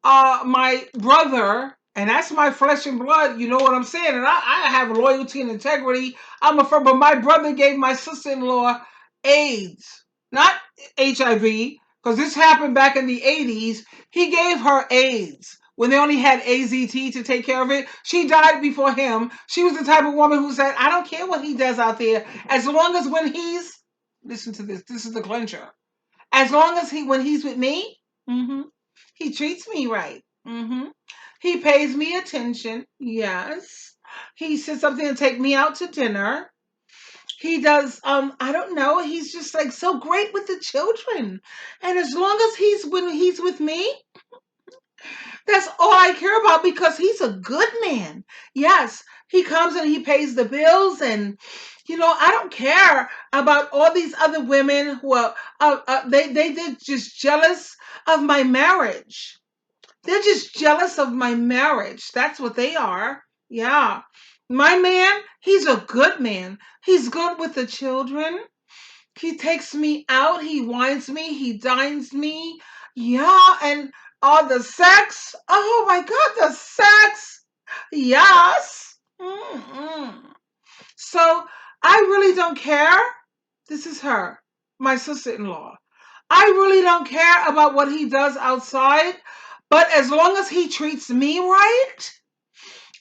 my brother, and that's my flesh and blood. You know what I'm saying? And I have loyalty and integrity. I'm a friend, but my brother gave my sister-in-law AIDS, not HIV, because this happened back in the 80s. He gave her AIDS when they only had AZT to take care of it. She died before him. She was the type of woman who said, I don't care what he does out there, as long as when he's, listen to this, this is the clincher. As long as when he's with me, he treats me right. He pays me attention. Yes. He sits up there and take me out to dinner. He does, I don't know, he's just like so great with the children. And as long as when he's with me, that's all I care about, because he's a good man. Yes, he comes and he pays the bills, and I don't care about all these other women who are they're just jealous of my marriage. They're just jealous of my marriage. That's what they are. Yeah. My man, he's a good man. He's good with the children. He takes me out. He wines me. He dines me. Yeah. And all the sex. Oh my God, the sex. Yes. So I really don't care. This is her, my sister-in-law. I really don't care about what he does outside. But as long as he treats me right,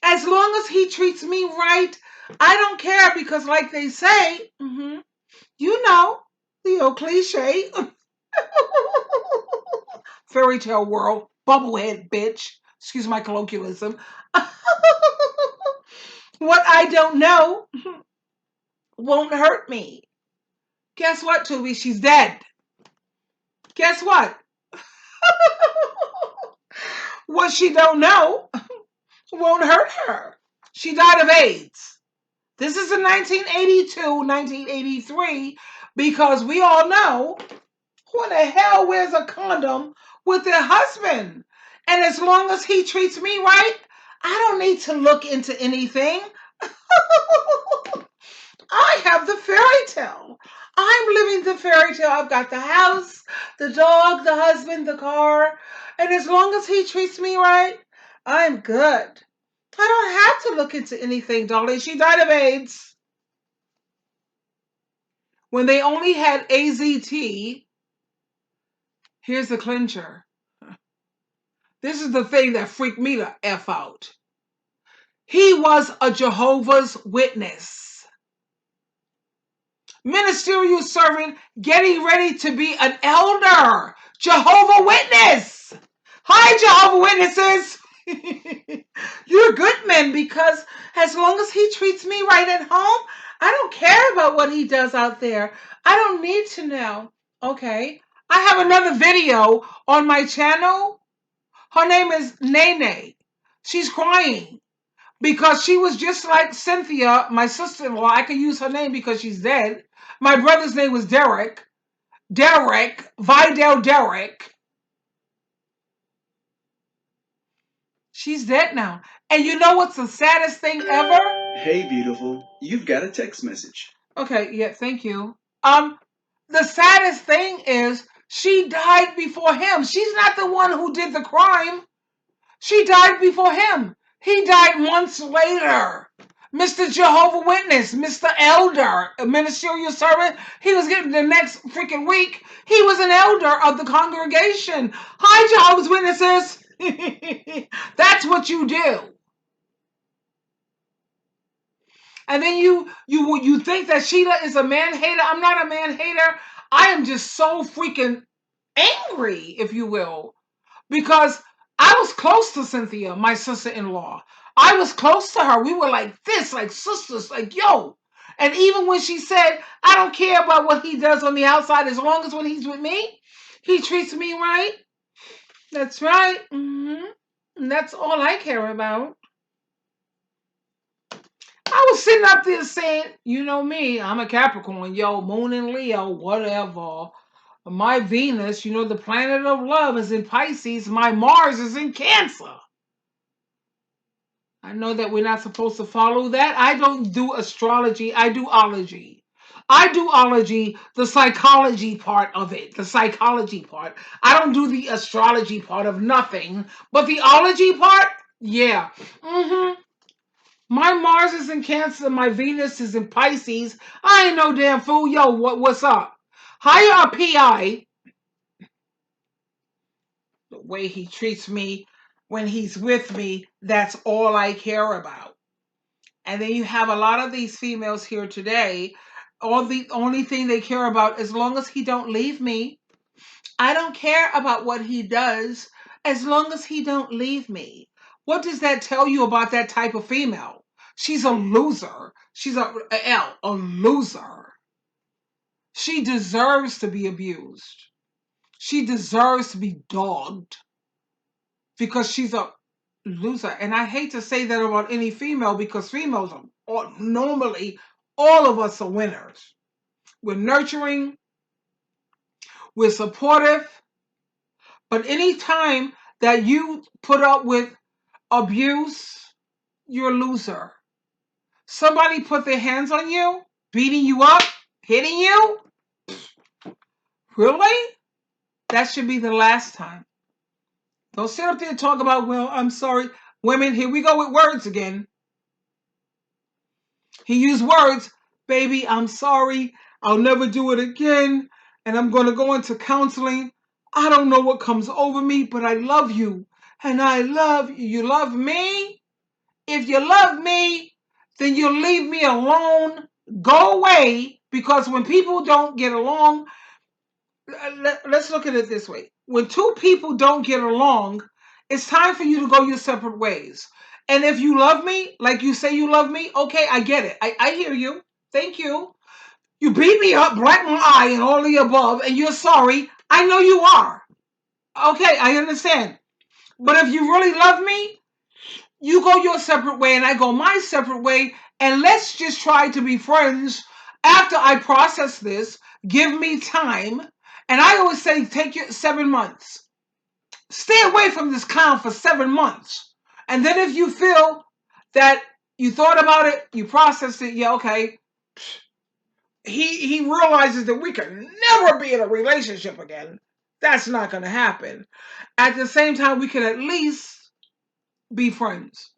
as long as he treats me right, I don't care, because like they say, the old cliche, fairy tale world, bubblehead bitch, excuse my colloquialism. What I don't know won't hurt me. Guess what, Tubi? She's dead. Guess what? What she don't know won't hurt her. She died of AIDS. This is in 1982, 1983, because we all know who the hell wears a condom with their husband. And as long as he treats me right, I don't need to look into anything. I have the fairy tale. I'm living the fairy tale. I've got the house, the dog, the husband, the car. And as long as he treats me right, I'm good. I don't have to look into anything, darling. She died of AIDS when they only had AZT. Here's the clincher. This is the thing that freaked me the F out. He was a Jehovah's Witness. Ministerial servant getting ready to be an elder. Jehovah Witness. Hi, Jehovah Witnesses. You're good men, because as long as he treats me right at home, I don't care about what he does out there. I don't need to know. Okay. I have another video on my channel. Her name is Nene. She's crying because she was just like Cynthia, my sister-in-law. I can use her name because she's dead. My brother's name was Derek. Vidal Derek. She's dead now. And you know what's the saddest thing ever? Hey, beautiful. You've got a text message. Okay, yeah, thank you. The saddest thing is she died before him. She's not the one who did the crime. She died before him. He died months later. Mr. Jehovah Witness, Mr. Elder, a ministerial servant. He was getting the next freaking week. He was an elder of the congregation. Hi, Jehovah's Witnesses. That's what you do. And then you think that Sheila is a man hater. I'm not a man hater. I am just so freaking angry, if you will, because I was close to Cynthia, my sister-in-law. I was close to her. We were like this, like sisters, like yo. And even when she said, I don't care about what he does on the outside, as long as when he's with me, he treats me right. That's right. And that's all I care about. I was sitting up there saying, you know me, I'm a Capricorn, yo, Moon and Leo, whatever. My Venus, you know, the planet of love is in Pisces. My Mars is in Cancer. I know that we're not supposed to follow that. I don't do astrology. I do ology. I do ology, the psychology part of it. The psychology part. I don't do the astrology part of nothing. But the ology part, yeah. My Mars is in Cancer. My Venus is in Pisces. I ain't no damn fool. Yo, what's up? Hire a PI. The way he treats me when he's with me, that's all I care about. And then you have a lot of these females here today, all the only thing they care about, as long as he don't leave me, I don't care about what he does, as long as he don't leave me. What does that tell you about that type of female? She's a loser. She's a loser. She deserves to be abused. She deserves to be dogged because she's a loser. And I hate to say that about any female because females are normally, all of us are winners. We're nurturing, we're supportive, but any time that you put up with abuse, you're a loser. Somebody put their hands on you, beating you up, hitting you? Really? That should be the last time. Don't sit up there and talk about, well, I'm sorry. Women, here we go with words again. He used words, baby, I'm sorry. I'll never do it again. And I'm going to go into counseling. I don't know what comes over me, but I love you. And I love you. You love me? If you love me, then you leave me alone. Go away. Because when people don't get along, let's look at it this way. When two people don't get along, it's time for you to go your separate ways. And if you love me, like you say you love me, okay, I get it. I hear you. Thank you. You beat me up, black my eye, and all the above, and you're sorry. I know you are. Okay, I understand. But if you really love me, you go your separate way and I go my separate way, and let's just try to be friends after I process this. Give me time. And I always say, take your 7 months. Stay away from this clown for 7 months. And then if you feel that you thought about it, you processed it, yeah, okay. He realizes that we can never be in a relationship again. That's not going to happen. At the same time, we can at least be friends.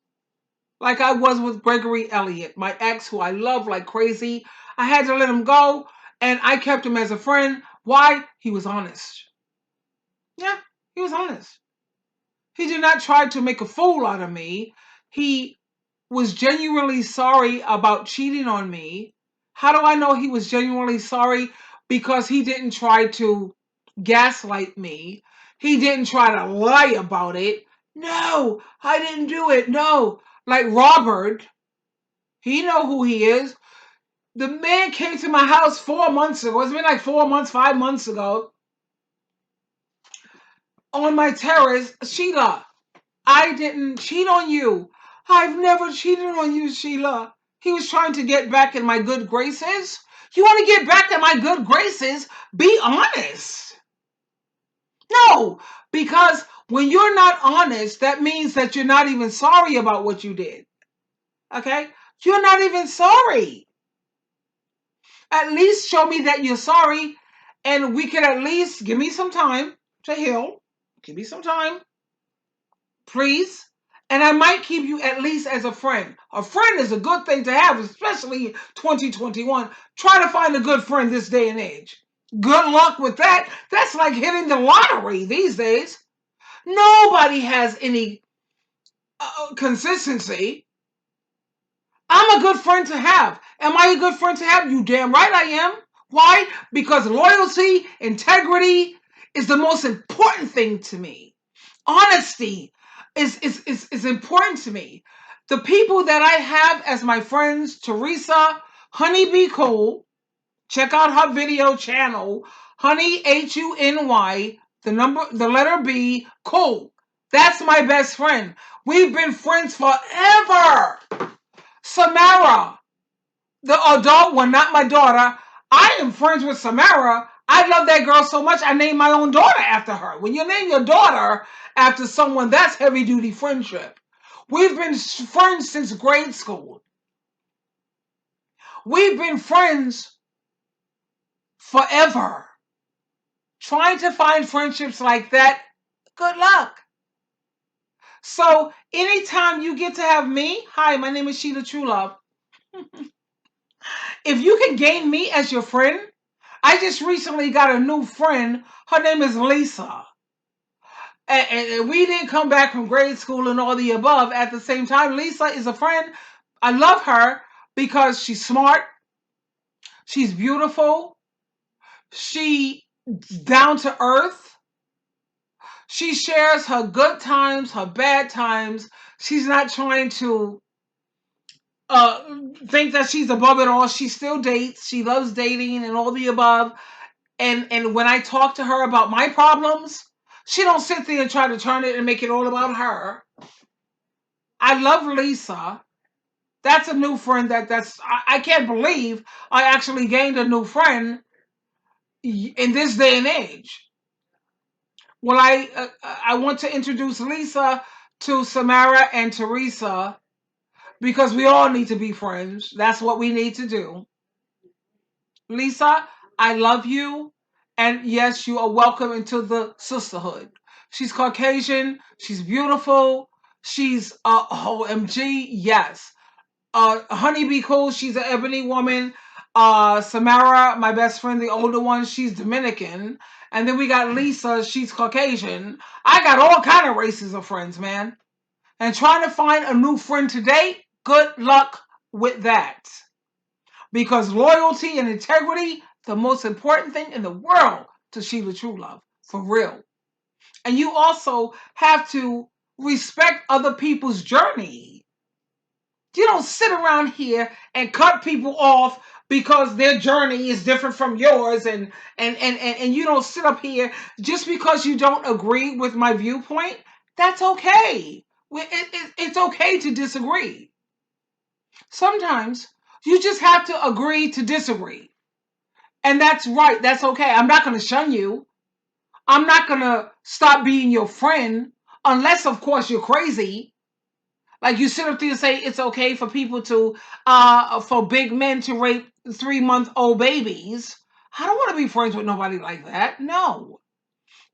Like I was with Gregory Elliott, my ex, who I love like crazy. I had to let him go, and I kept him as a friend. Why? He was honest. Yeah, he was honest. He did not try to make a fool out of me. He was genuinely sorry about cheating on me. How do I know he was genuinely sorry? Because he didn't try to gaslight me. He didn't try to lie about it. No, I didn't do it. No. Like Robert, he know who he is. The man came to my house 4 months ago. It's been like 4 months, 5 months ago. On my terrace, Sheila, I didn't cheat on you. I've never cheated on you, Sheila. He was trying to get back in my good graces. You want to get back in my good graces? Be honest. No, because when you're not honest, that means that you're not even sorry about what you did. Okay? You're not even sorry. At least show me that you're sorry, and we can at least give me some time to heal. Give me some time, please. And I might keep you at least as a friend. A friend is a good thing to have, especially 2021. Try to find a good friend this day and age. Good luck with that. That's like hitting the lottery these days. Nobody has any consistency. I'm a good friend to have. Am I a good friend to have? You damn right I am. Why? Because loyalty, integrity is the most important thing to me. Honesty is important to me. The people that I have as my friends, Teresa, Honey Be Cool, check out her video channel, Honey Huny, the letter B, Cool. That's my best friend. We've been friends forever. Samara, The adult one, not my daughter. I am friends with Samara. I love that girl so much, I named my own daughter after her. When you name your daughter after someone, that's heavy duty friendship. We've been friends since grade school. We've been friends forever. Trying to find friendships like that, good luck. So anytime you get to have me, hi, my name is Sheila Truelove. If you can gain me as your friend, I just recently got a new friend. Her name is Lisa. And we didn't come back from grade school and all the above at the same time. Lisa is a friend. I love her because she's smart. She's beautiful. She's down to earth. She shares her good times, her bad times. She's not trying to think that she's above it all. She still dates. She loves dating and all the above. And when I talk to her about my problems, she don't sit there and try to turn it and make it all about her. I love Lisa. That's a new friend I can't believe I actually gained a new friend in this day and age. Well, I want to introduce Lisa to Samara and Teresa because we all need to be friends. That's what we need to do. Lisa, I love you. And yes, you are welcome into the sisterhood. She's Caucasian. She's beautiful. She's OMG. Yes. Honey Be Cool. She's an ebony woman. Samara, my best friend, the older one, she's Dominican. And then we got Lisa. She's Caucasian. I got all kind of races of friends, man. And trying to find a new friend today, good luck with that. Because loyalty and integrity, the most important thing in the world to Sheila Truelove, for real. And you also have to respect other people's journey. You don't sit around here and cut people off because their journey is different from yours, and you don't sit up here just because you don't agree with my viewpoint. That's okay. It's okay to disagree. Sometimes you just have to agree to disagree. And that's right. That's okay. I'm not going to shun you. I'm not going to stop being your friend unless, of course, you're crazy. Like you sit up there and say it's okay for people to, for big men to rape 3-month-old babies. I don't want to be friends with nobody like that. No.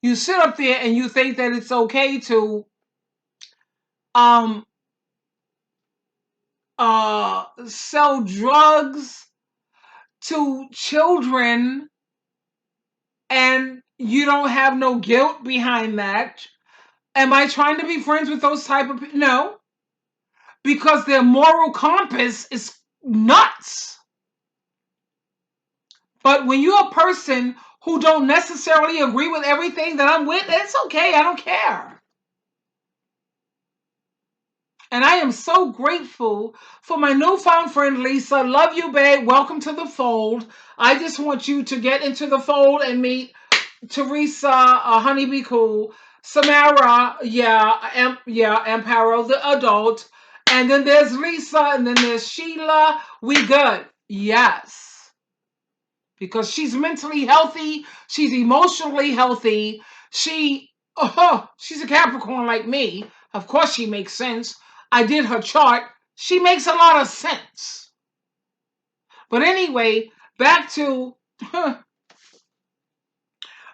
You sit up there and you think that it's okay to, um, sell drugs to children and you don't have no guilt behind that. Am I trying to be friends with those type of people? No, because their moral compass is nuts. But when you're a person who don't necessarily agree with everything that I'm with, it's okay. I don't care. And I am so grateful for my newfound friend, Lisa. Love you, babe. Welcome to the fold. I just want you to get into the fold and meet Teresa, Honey Be Cool, Samara, Amparo, the adult. And then there's Lisa, and then there's Sheila. We good. Yes. Because she's mentally healthy. She's emotionally healthy. She's a Capricorn like me. Of course she makes sense. I did her chart. She makes a lot of sense. But anyway, back to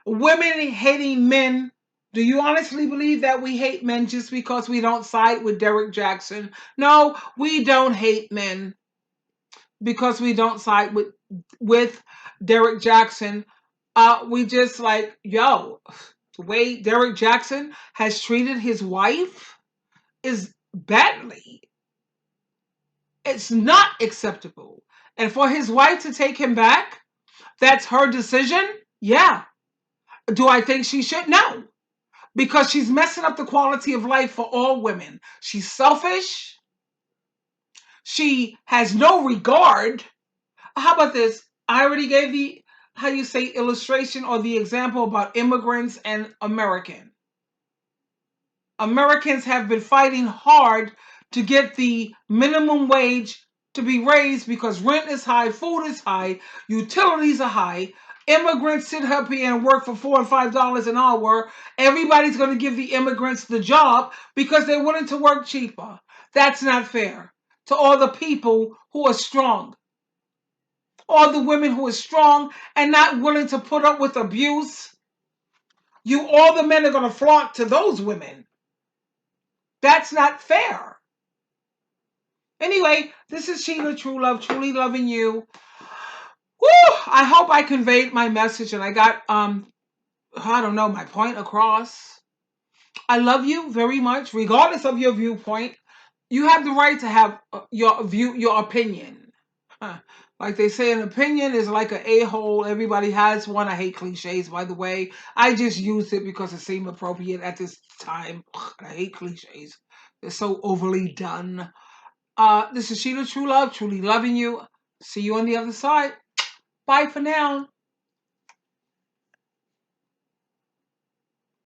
women hating men. Do you honestly believe that we hate men just because we don't side with Derek Jackson? No, we don't hate men because we don't side with Derek Jackson. We just like, yo, the way Derek Jackson has treated his wife is badly. It's not acceptable. And for his wife to take him back, that's her decision. Yeah. Do I think she should? No. Because she's messing up the quality of life for all women. She's selfish. She has no regard. How about this? I already gave the, how you say, illustration or the example about immigrants and Americans have been fighting hard to get the minimum wage to be raised because rent is high, food is high, utilities are high. Immigrants sit up here and work for $4 and $5 an hour. Everybody's going to give the immigrants the job because they're willing to work cheaper. That's not fair to all the people who are strong. All the women who are strong and not willing to put up with abuse. All the men are going to flock to those women. That's not fair. Anyway, this is Sheila True Love, truly loving you. Woo! I hope I conveyed my message and I got, I don't know, my point across. I love you very much, regardless of your viewpoint. You have the right to have your opinion. Like they say, an opinion is like an a-hole. Everybody has one. I hate cliches, by the way. I just used it because it seemed appropriate at this time. I hate cliches. They're so overly done. This is Sheila True Love, truly loving you. See you on the other side. Bye for now.